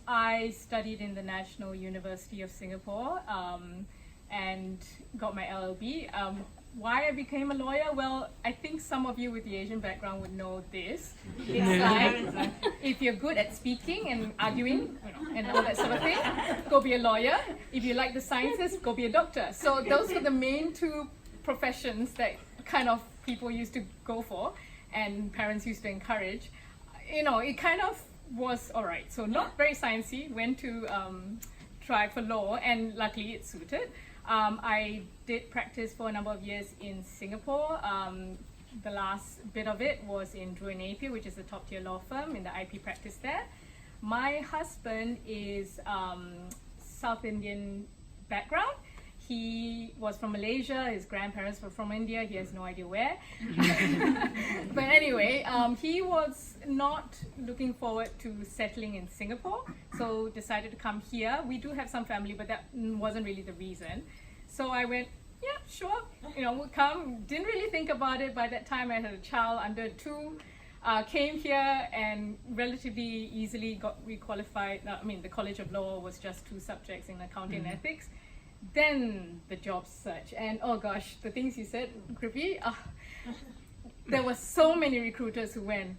I studied in the National University of Singapore and got my LLB. Why I became a lawyer? Well, I think some of you with the Asian background would know this. It's like, if you're good at speaking and arguing, and all that sort of thing, go be a lawyer. If you like the sciences, go be a doctor. So those were the main two professions that kind of people used to go for and parents used to encourage. It kind of was all right. So not very sciencey, went to try for law, and luckily it suited. I did practice for a number of years in Singapore. The last bit of it was in Drew & Napier, which is a top tier law firm, in the IP practice there. My husband is South Indian background. He was from Malaysia, his grandparents were from India, he has no idea where. But anyway, he was not looking forward to settling in Singapore, so decided to come here. We do have some family, but that wasn't really the reason. So I went, yeah, sure, we'll come. Didn't really think about it. By that time I had a child under 2. Came here and relatively easily got requalified. The College of Law was just 2 subjects in accounting and ethics. Then the job search, and oh gosh, the things you said, Krippy, there were so many recruiters who went,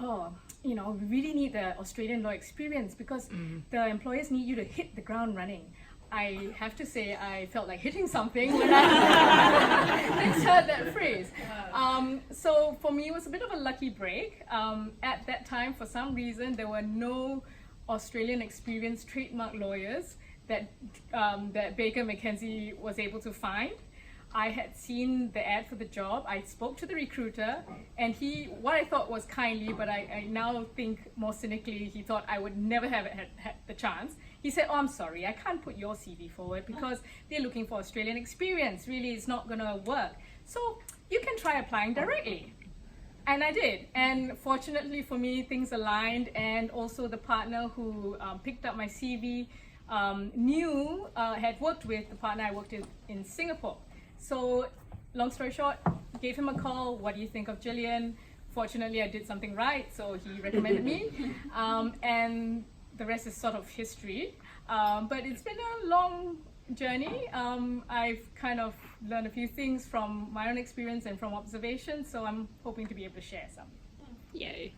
we really need the Australian law experience because the employers need you to hit the ground running. I have to say, I felt like hitting something when I heard that phrase. So for me, it was a bit of a lucky break. At that time, for some reason, there were no Australian experienced trademark lawyers that Baker McKenzie was able to find. I had seen the ad for the job. I spoke to the recruiter, and he, what I thought was kindly, but I now think more cynically, he thought I would never have had the chance. He said, I'm sorry, I can't put your CV forward because they're looking for Australian experience. Really, it's not gonna work. So you can try applying directly. And I did. And fortunately for me, things aligned, and also the partner who picked up my CV had worked with the partner I worked with in Singapore. So long story short, gave him a call. What do you think of Gillian? Fortunately, I did something right, so he recommended me. And the rest is sort of history. But it's been a long journey. I've kind of learned a few things from my own experience and from observation, so I'm hoping to be able to share some. Yay.